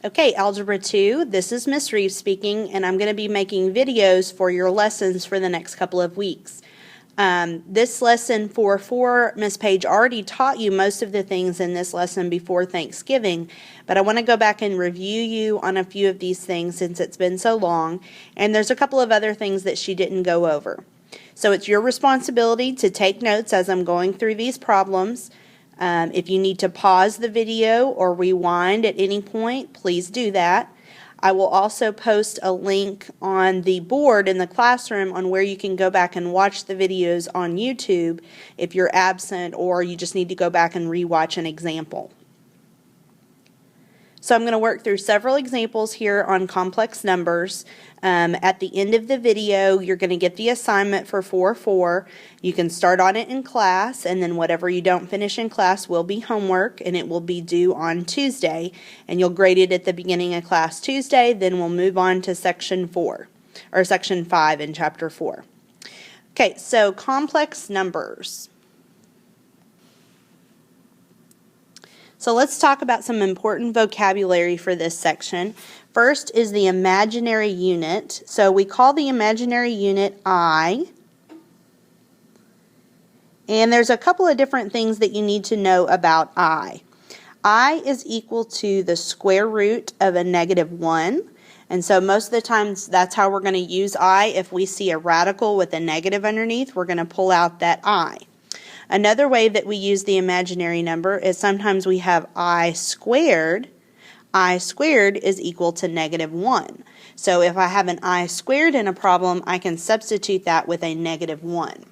Okay, Algebra 2, this is Miss Reeves speaking, and I'm going to be making videos for your lessons for the next couple of weeks. This lesson 4, Miss Page already taught you most of the things in this lesson before Thanksgiving, but I want to go back and review you on a few of these things since it's been so long, and there's a couple of other things that she didn't go over. So it's your responsibility to take notes as I'm going through these problems. If you need to pause the video or rewind at any point, please do that. I will also post a link on the board in the classroom on where you can go back and watch the videos on YouTube if you're absent or you just need to go back and rewatch an example. So I'm going to work through several examples here on complex numbers. At the end of the video, you're going to get the assignment for 4. You can start on it in class, and then whatever you don't finish in class will be homework, and it will be due on Tuesday. And you'll grade it at the beginning of class Tuesday, then we'll move on to section 4, or section 5 in chapter 4. Okay, so complex numbers. So let's talk about some important vocabulary for this section. First is the imaginary unit. So we call the imaginary unit I. And there's a couple of different things that you need to know about I. I is equal to the square root of a -1. And so most of the times that's how we're going to use I. If we see a radical with a negative underneath, we're going to pull out that I. Another way that we use the imaginary number is sometimes we have I squared. I squared is equal to -1. So if I have an I squared in a problem, I can substitute that with a -1.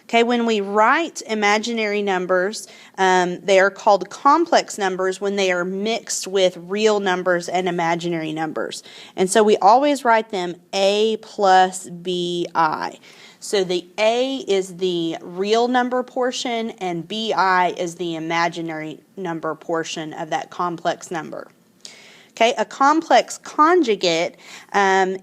Okay, when we write imaginary numbers, they are called complex numbers when they are mixed with real numbers and imaginary numbers. And so we always write them A plus BI. So the A is the real number portion and BI is the imaginary number portion of that complex number. Okay, a complex conjugate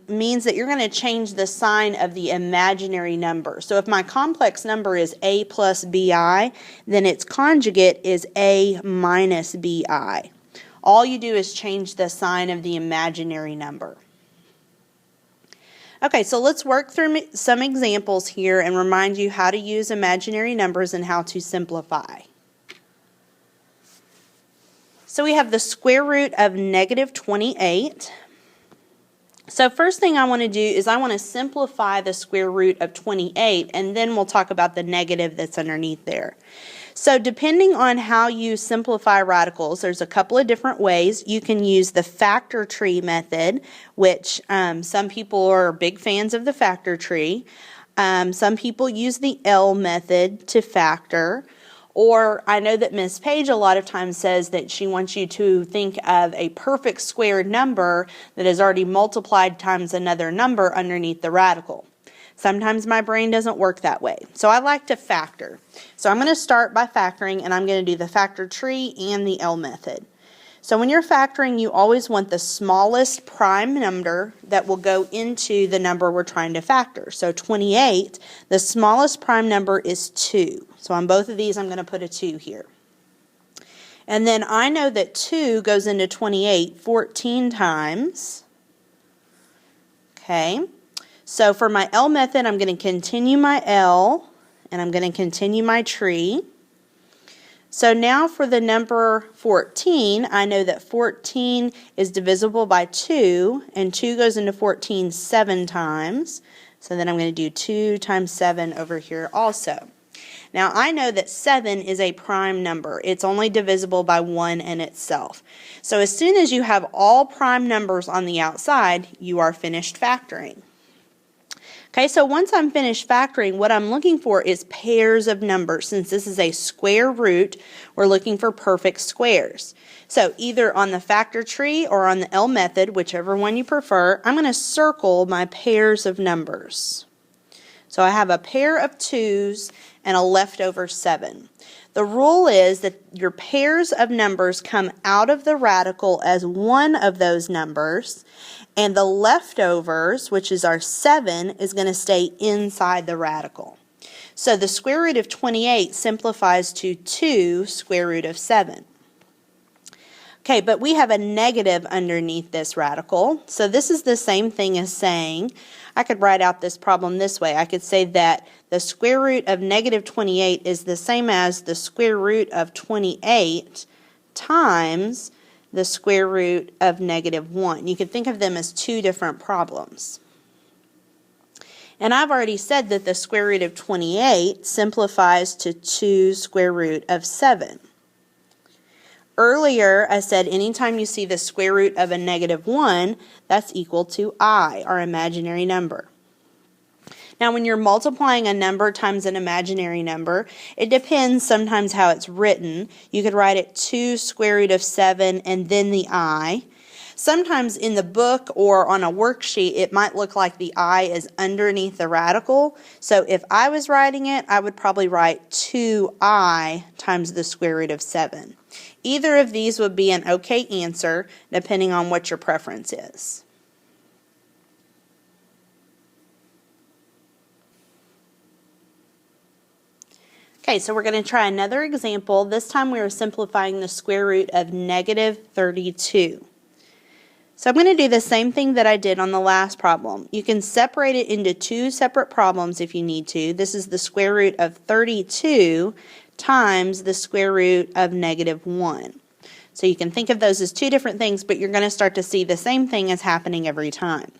means that you're going to change the sign of the imaginary number. So if my complex number is A plus BI, then its conjugate is A minus BI. All you do is change the sign of the imaginary number. Okay, so let's work through some examples here and remind you how to use imaginary numbers and how to simplify. So we have the square root of -28. So first thing I want to do is I want to simplify the square root of 28, and then we'll talk about the negative that's underneath there. So depending on how you simplify radicals, there's a couple of different ways. You can use the factor tree method, which some people are big fans of the factor tree. Some people use the L method to factor. Or I know that Miss Page a lot of times says that she wants you to think of a perfect squared number that is already multiplied times another number underneath the radical. Sometimes my brain doesn't work that way. So I like to factor. So I'm going to start by factoring, and I'm going to do the factor tree and the L method. So when you're factoring, you always want the smallest prime number that will go into the number we're trying to factor. So 28, the smallest prime number is 2. So on both of these, I'm going to put a 2 here. And then I know that 2 goes into 28 14 times. Okay. So for my L method, I'm going to continue my L, and I'm going to continue my tree. So now for the number 14, I know that 14 is divisible by 2, and 2 goes into 14 7 times. So then I'm going to do 2 times 7 over here also. Now I know that 7 is a prime number. It's only divisible by 1 in itself. So as soon as you have all prime numbers on the outside, you are finished factoring. Okay, so once I'm finished factoring, what I'm looking for is pairs of numbers. Since this is a square root, we're looking for perfect squares. So either on the factor tree or on the L method, whichever one you prefer, I'm going to circle my pairs of numbers. So I have a pair of 2's and a leftover 7. The rule is that your pairs of numbers come out of the radical as one of those numbers, and the leftovers, which is our 7, is going to stay inside the radical. So the square root of 28 simplifies to 2 square root of 7. Okay, but we have a negative underneath this radical. So this is the same thing as saying, I could write out this problem this way. I could say that the square root of negative 28 is the same as the square root of 28 times the square root of negative 1. You could think of them as two different problems. And I've already said that the square root of 28 simplifies to 2 square root of 7. Earlier, I said anytime you see the square root of a negative 1, that's equal to I, our imaginary number. Now, when you're multiplying a number times an imaginary number, it depends sometimes how it's written. You could write it 2 square root of 7 and then the I. Sometimes in the book or on a worksheet, it might look like the I is underneath the radical. So if I was writing it, I would probably write 2I times the square root of 7. Either of these would be an okay answer, depending on what your preference is. Okay, so we're going to try another example. This time we are simplifying the square root of negative 32. So I'm going to do the same thing that I did on the last problem. You can separate it into two separate problems if you need to. This is the square root of 32 times the square root of negative 1. So you can think of those as two different things, but you're going to start to see the same thing as happening every time.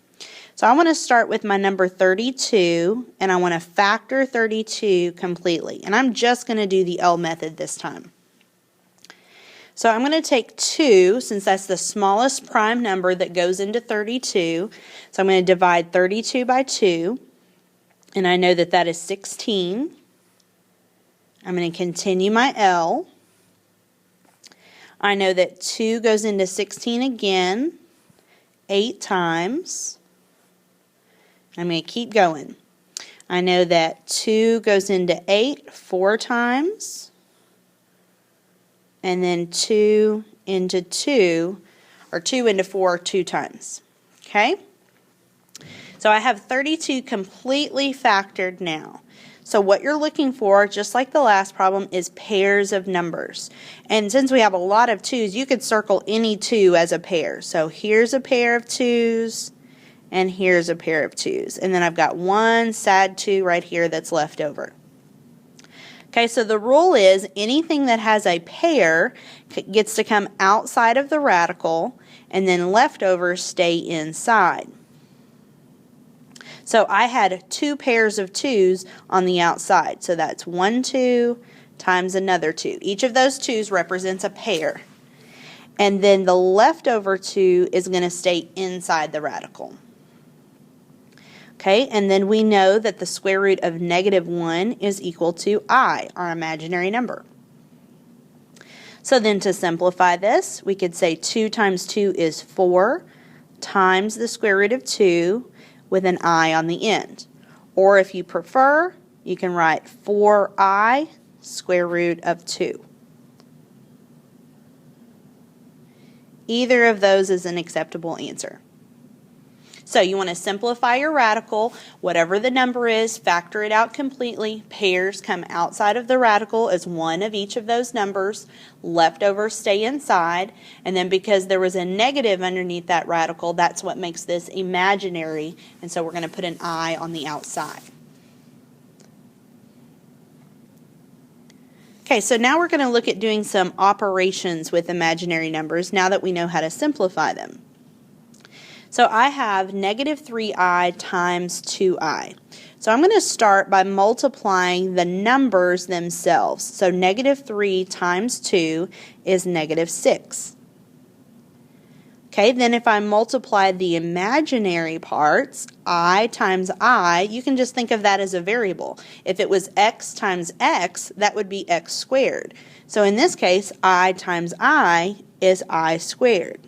So I want to start with my number 32, and I want to factor 32 completely. And I'm just going to do the L method this time. So I'm going to take 2, since that's the smallest prime number that goes into 32. So I'm going to divide 32 by 2, and I know that that is 16. I'm going to continue my L. I know that 2 goes into 16 again, 8 times. I'm going to keep going. I know that 2 goes into 8 4 times. And then 2 into 2, or 2 into 4 2 times. Okay? So I have 32 completely factored now. So what you're looking for, just like the last problem, is pairs of numbers. And since we have a lot of 2's, you could circle any 2 as a pair. So here's a pair of 2's, and here's a pair of 2's. And then I've got one sad 2 right here that's left over. Okay, so the rule is anything that has a pair gets to come outside of the radical, and then leftovers stay inside. So I had 2 pairs of 2's on the outside. So that's 1 2 times another 2. Each of those 2's represents a pair. And then the leftover 2 is going to stay inside the radical. Okay, and then we know that the square root of negative 1 is equal to I, our imaginary number. So then to simplify this, we could say 2 times 2 is 4 times the square root of 2 with an I on the end. Or if you prefer, you can write 4I square root of 2. Either of those is an acceptable answer. So you want to simplify your radical, whatever the number is, factor it out completely. Pairs come outside of the radical as one of each of those numbers. Leftovers stay inside. And then because there was a negative underneath that radical, that's what makes this imaginary. And so we're going to put an I on the outside. Okay, so now we're going to look at doing some operations with imaginary numbers now that we know how to simplify them. So I have negative 3i times 2i. So I'm going to start by multiplying the numbers themselves. So negative 3 times 2 is negative 6. Okay, then if I multiply the imaginary parts, I times I, you can just think of that as a variable. If it was x times x, that would be x squared. So in this case, I times I is I squared.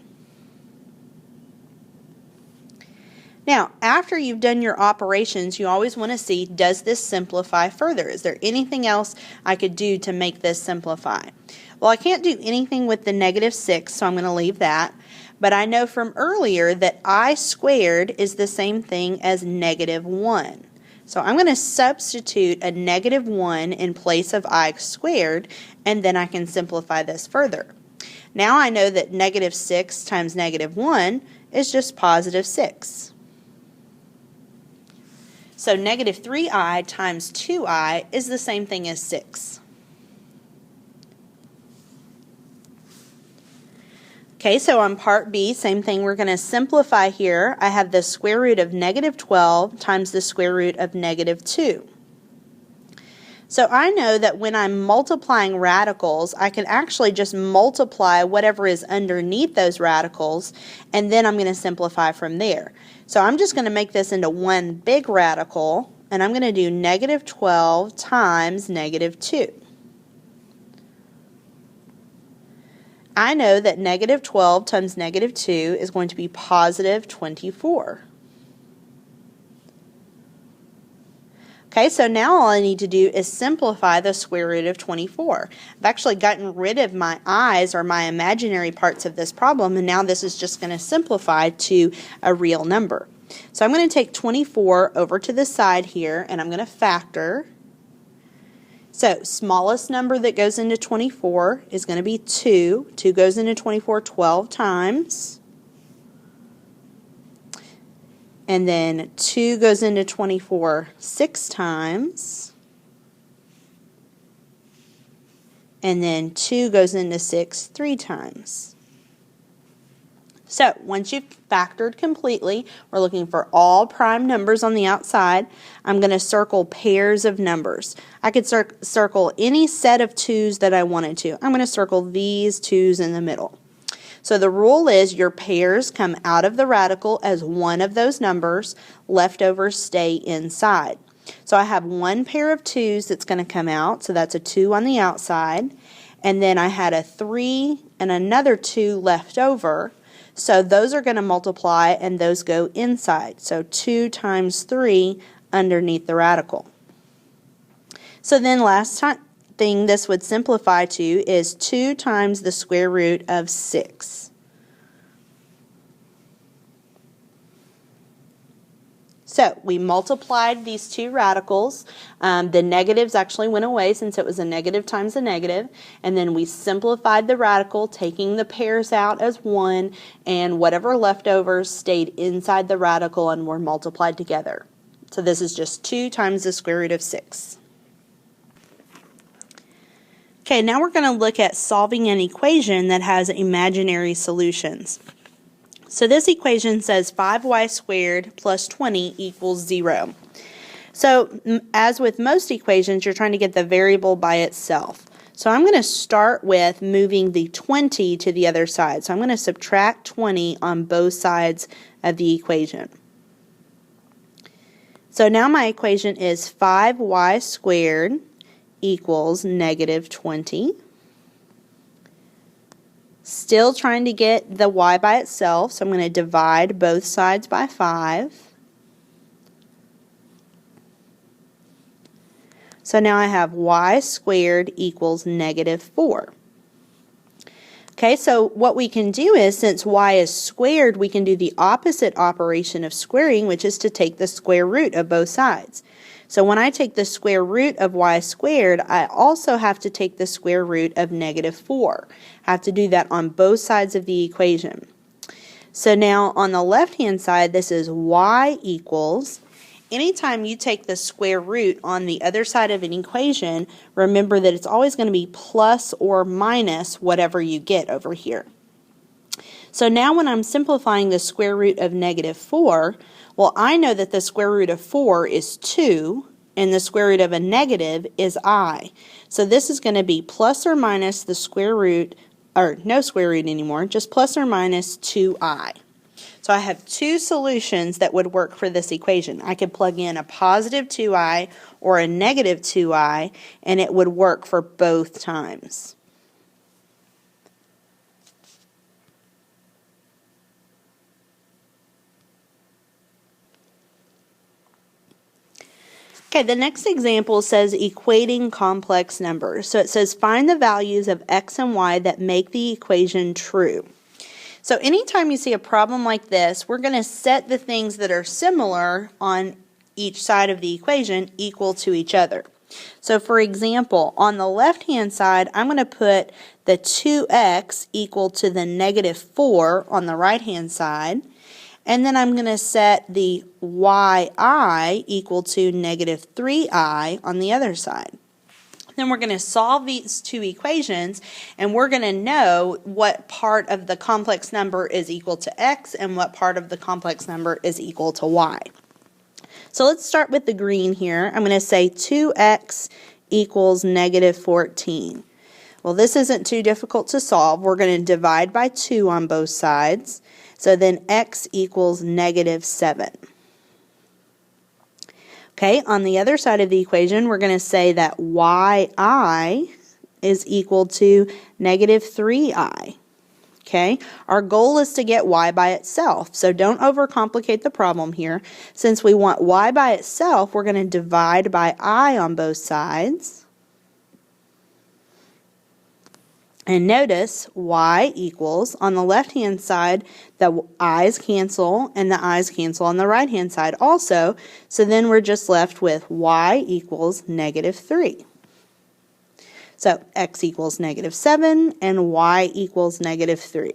Now, after you've done your operations, you always want to see, does this simplify further? Is there anything else I could do to make this simplify? Well, I can't do anything with the negative 6, so I'm going to leave that. But I know from earlier that I squared is the same thing as negative 1. So I'm going to substitute a negative 1 in place of I squared, and then I can simplify this further. Now I know that negative 6 times negative 1 is just positive 6. So negative 3i times 2i is the same thing as 6. Okay, so on part B, same thing, we're going to simplify here. I have the square root of negative 12 times the square root of negative 2. So I know that when I'm multiplying radicals, I can actually just multiply whatever is underneath those radicals, and then I'm going to simplify from there. So I'm just going to make this into one big radical, and I'm going to do negative 12 times negative 2. I know that negative 12 times negative 2 is going to be positive 24. Okay, so now all I need to do is simplify the square root of 24. I've actually gotten rid of my i's, or my imaginary parts of this problem, and now this is just going to simplify to a real number. So I'm going to take 24 over to the side here, and I'm going to factor. So smallest number that goes into 24 is going to be 2. 2 goes into 24 12 times. And then 2 goes into 24 6 times. And then 2 goes into 6 3 times. So once you've factored completely, we're looking for all prime numbers on the outside. I'm going to circle pairs of numbers. I could circle any set of 2's that I wanted to. I'm going to circle these 2's in the middle. So the rule is your pairs come out of the radical as one of those numbers. Leftovers stay inside. So I have one pair of 2's that's going to come out, so that's a 2 on the outside. And then I had a 3 and another 2 left over. So those are going to multiply and those go inside. So 2 times 3 underneath the radical. So then last thing this would simplify to is 2 times the square root of 6. So we multiplied these two radicals. The negatives actually went away since it was a negative times a negative. And then we simplified the radical, taking the pairs out as 1, and whatever leftovers stayed inside the radical and were multiplied together. So this is just 2 times the square root of 6. Okay, now we're going to look at solving an equation that has imaginary solutions. So this equation says 5y squared plus 20 equals 0. So as with most equations, you're trying to get the variable by itself. So I'm going to start with moving the 20 to the other side. So I'm going to subtract 20 on both sides of the equation. So now my equation is 5y squared equals negative 20. Still trying to get the y by itself, so I'm going to divide both sides by 5. So now I have y squared equals negative 4. Okay, so what we can do is, since y is squared, we can do the opposite operation of squaring, which is to take the square root of both sides. So when I take the square root of y squared, I also have to take the square root of negative 4. I have to do that on both sides of the equation. So now on the left-hand side, this is y equals. Anytime you take the square root on the other side of an equation, remember that it's always going to be plus or minus whatever you get over here. So now when I'm simplifying the square root of negative 4, well, I know that the square root of 4 is 2, and the square root of a negative is I. So this is going to be plus or minus the square root, or no square root anymore, just plus or minus 2i. So I have two solutions that would work for this equation. I could plug in a positive 2i or a negative 2i, and it would work for both times. Okay, the next example says equating complex numbers. So it says find the values of x and y that make the equation true. So anytime you see a problem like this, we're going to set the things that are similar on each side of the equation equal to each other. So for example, on the left-hand side, I'm going to put the 2x equal to the negative 4 on the right-hand side. And then I'm going to set the yi equal to negative 3i on the other side. Then we're going to solve these two equations, and we're going to know what part of the complex number is equal to x and what part of the complex number is equal to y. So let's start with the green here. I'm going to say 2x equals negative 14. Well, this isn't too difficult to solve. We're going to divide by 2 on both sides. So then x equals negative 7. Okay, on the other side of the equation, we're going to say that yi is equal to negative 3i. Okay, our goal is to get y by itself, so don't overcomplicate the problem here. Since we want y by itself, we're going to divide by I on both sides. And notice y equals, on the left-hand side, the i's cancel and the i's cancel on the right-hand side also. So then we're just left with y equals negative 3. So x equals negative 7 and y equals negative 3.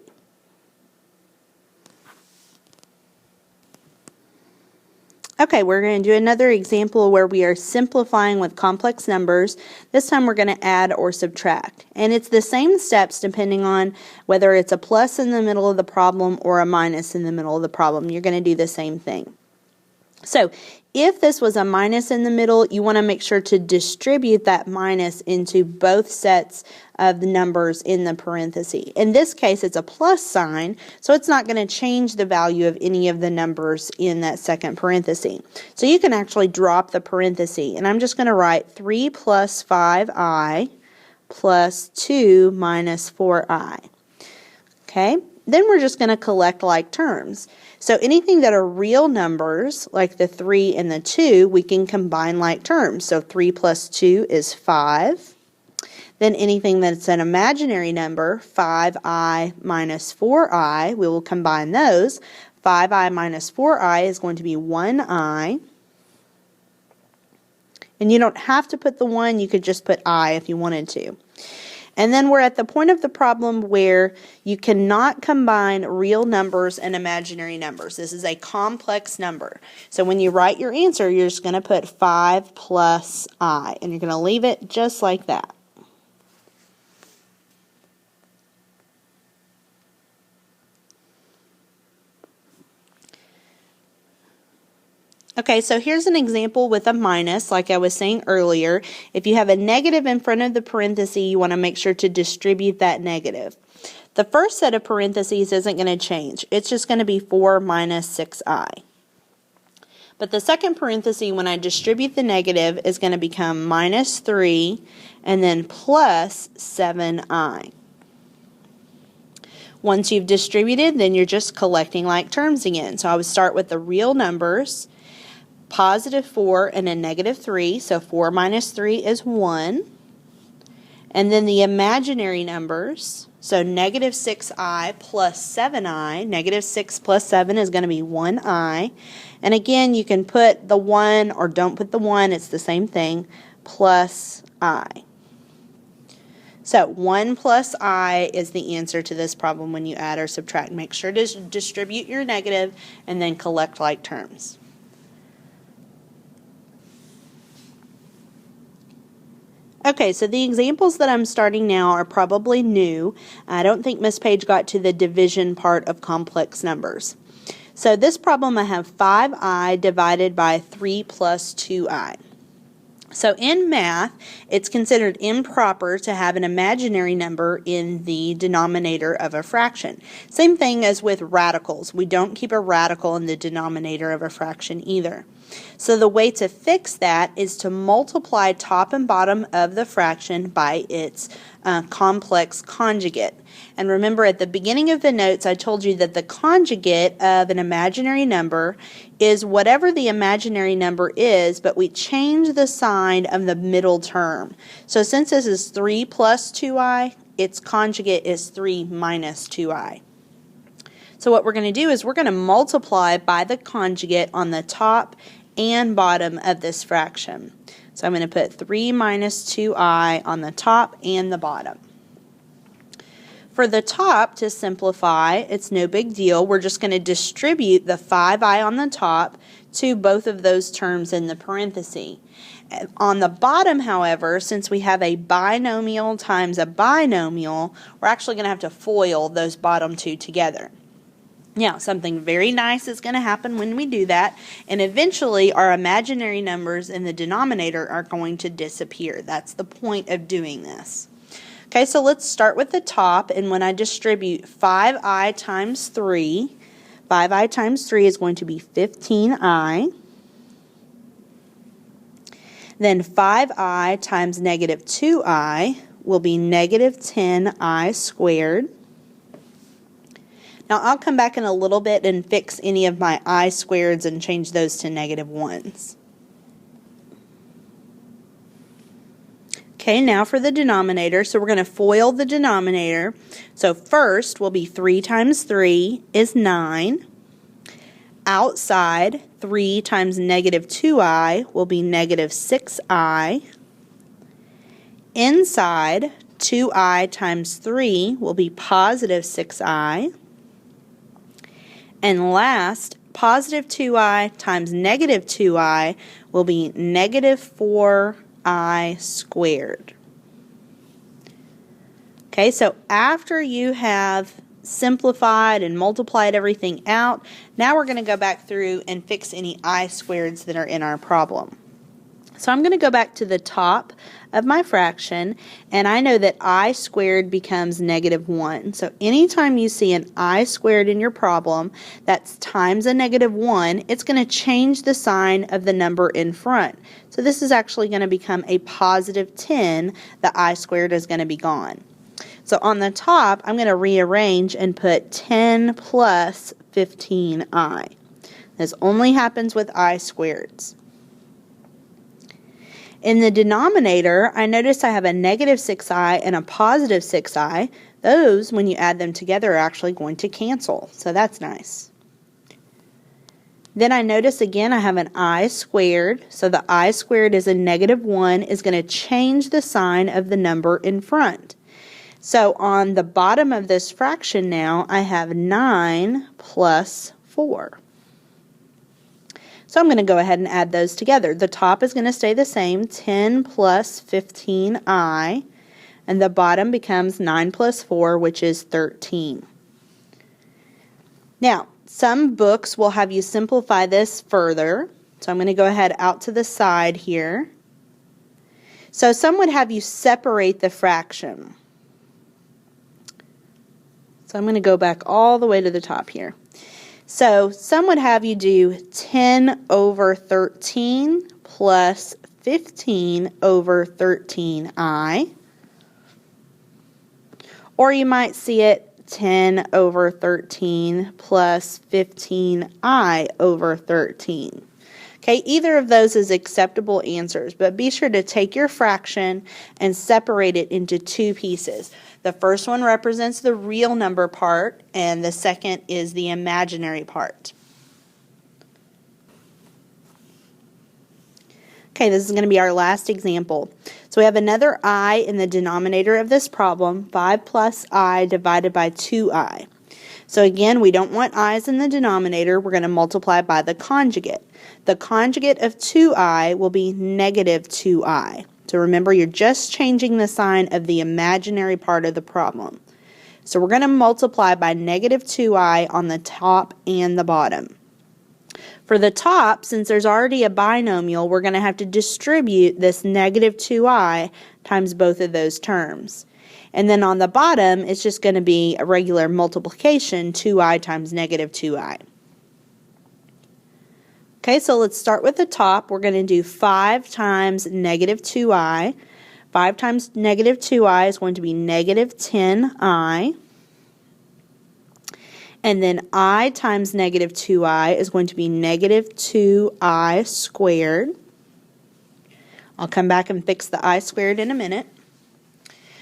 Okay, we're going to do another example where we are simplifying with complex numbers. This time we're going to add or subtract. And it's the same steps depending on whether it's a plus in the middle of the problem or a minus in the middle of the problem. You're going to do the same thing. So if this was a minus in the middle, you want to make sure to distribute that minus into both sets of the numbers in the parenthesis. In this case, it's a plus sign, so it's not going to change the value of any of the numbers in that second parenthesis. So you can actually drop the parenthesis, and I'm just going to write 3 plus 5i plus 2 minus 4i. Okay? Then we're just going to collect like terms. So anything that are real numbers, like the 3 and the 2, we can combine like terms. So 3 plus 2 is 5. Then anything that's an imaginary number, 5i minus 4i, we will combine those. 5i minus 4i is going to be 1i. And you don't have to put the 1, you could just put I if you wanted to. And then we're at the point of the problem where you cannot combine real numbers and imaginary numbers. This is a complex number. So when you write your answer, you're just going to put 5 plus I, and you're going to leave it just like that. Okay, so here's an example with a minus, like I was saying earlier. If you have a negative in front of the parenthesis, you want to make sure to distribute that negative. The first set of parentheses isn't going to change. It's just going to be 4 minus 6i. But the second parenthesis, when I distribute the negative, is going to become minus 3 and then plus 7i. Once you've distributed, then you're just collecting like terms again. So I would start with the real numbers. Positive 4 and a negative 3, so 4 minus 3 is 1. And then the imaginary numbers, so negative 6i plus 7i, negative 6 plus 7 is going to be 1i. And again, you can put the 1 or don't put the 1, it's the same thing, plus I. So 1 plus I is the answer to this problem when you add or subtract. Make sure to distribute your negative and then collect like terms. Okay, so the examples that I'm starting now are probably new. I don't think Miss Page got to the division part of complex numbers. So this problem I have 5i divided by 3 plus 2i. So in math, it's considered improper to have an imaginary number in the denominator of a fraction. Same thing as with radicals. We don't keep a radical in the denominator of a fraction either. So the way to fix that is to multiply top and bottom of the fraction by its complex conjugate. And remember, at the beginning of the notes, I told you that the conjugate of an imaginary number is whatever the imaginary number is, but we change the sign of the middle term. So since this is 3 plus 2i, its conjugate is 3 minus 2i. So what we're going to do is we're going to multiply by the conjugate on the top and bottom of this fraction. So I'm going to put 3 minus 2i on the top and the bottom. For the top, to simplify, it's no big deal. We're just going to distribute the 5i on the top to both of those terms in the parenthesis. And on the bottom, however, since we have a binomial times a binomial, we're actually going to have to FOIL those bottom two together. Now, something very nice is going to happen when we do that, and eventually our imaginary numbers in the denominator are going to disappear. That's the point of doing this. Okay, so let's start with the top, and when I distribute 5i times 3, 5i times 3 is going to be 15i. Then 5i times negative 2i will be negative 10i squared. Now I'll come back in a little bit and fix any of my I squareds and change those to negative 1s. Okay, now for the denominator. So we're going to FOIL the denominator. So first will be 3 times 3 is 9. Outside, 3 times negative 2i will be negative 6i. Inside, 2i times 3 will be positive 6i. And last, positive 2i times negative 2i will be negative 4i squared. Okay, so after you have simplified and multiplied everything out, now we're going to go back through and fix any I squareds that are in our problem. So I'm going to go back to the top of my fraction, and I know that I squared becomes negative 1. So anytime you see an I squared in your problem that's times a negative 1, it's going to change the sign of the number in front. So this is actually going to become a positive 10. The I squared is going to be gone. So on the top, I'm going to rearrange and put 10 plus 15i. This only happens with I squareds. In the denominator, I notice I have a negative 6i and a positive 6i. Those, when you add them together, are actually going to cancel. So that's nice. Then I notice again I have an I squared. So the I squared is a negative 1 is going to change the sign of the number in front. So on the bottom of this fraction now, I have 9 plus 4. So I'm going to go ahead and add those together. The top is going to stay the same, 10 plus 15i, and the bottom becomes 9 plus 4, which is 13. Now, some books will have you simplify this further, so I'm going to go ahead out to the side here. So some would have you separate the fraction. So I'm going to go back all the way to the top here. So some would have you do 10 over 13 plus 15 over 13i. Or you might see it 10 over 13 plus 15i over 13. Okay, either of those is acceptable answers, but be sure to take your fraction and separate it into two pieces. The first one represents the real number part, and the second is the imaginary part. Okay, this is going to be our last example. So we have another I in the denominator of this problem, 5 plus I divided by 2I. So again, we don't want i's in the denominator. We're going to multiply by the conjugate. The conjugate of 2i will be negative 2i. So remember, you're just changing the sign of the imaginary part of the problem. So we're going to multiply by negative 2i on the top and the bottom. For the top, since there's already a binomial, we're going to have to distribute this negative 2i times both of those terms. And then on the bottom, it's just going to be a regular multiplication, 2i times negative 2i. Okay, so let's start with the top. We're going to do 5 times negative 2i. 5 times negative 2i is going to be negative 10i. And then I times negative 2i is going to be negative 2i squared. I'll come back and fix the I squared in a minute.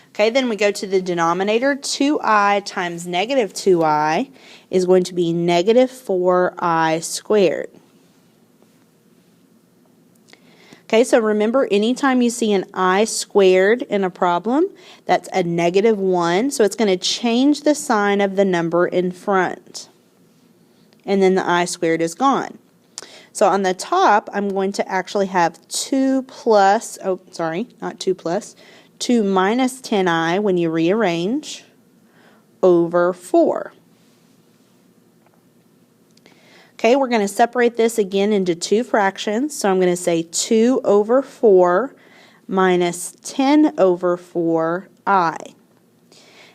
Okay, then we go to the denominator. 2i times negative 2i is going to be negative 4i squared. Okay, so remember, anytime you see an I squared in a problem, that's a -1, so it's going to change the sign of the number in front. And then the I squared is gone. So on the top, I'm going to actually have 2 plus, oh, sorry, not 2 plus, 2 minus 10i when you rearrange over 4. Okay, we're going to separate this again into 2 fractions. So I'm going to say 2 over 4 minus 10 over 4i.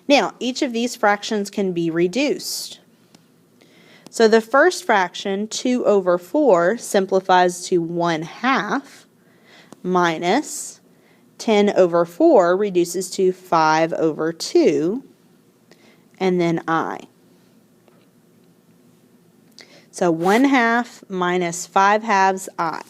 Now, each of these fractions can be reduced. So the first fraction, 2 over 4, simplifies to 1/2 minus 10 over 4 reduces to 5 over 2, and then I. So 1/2 minus 5/2 I.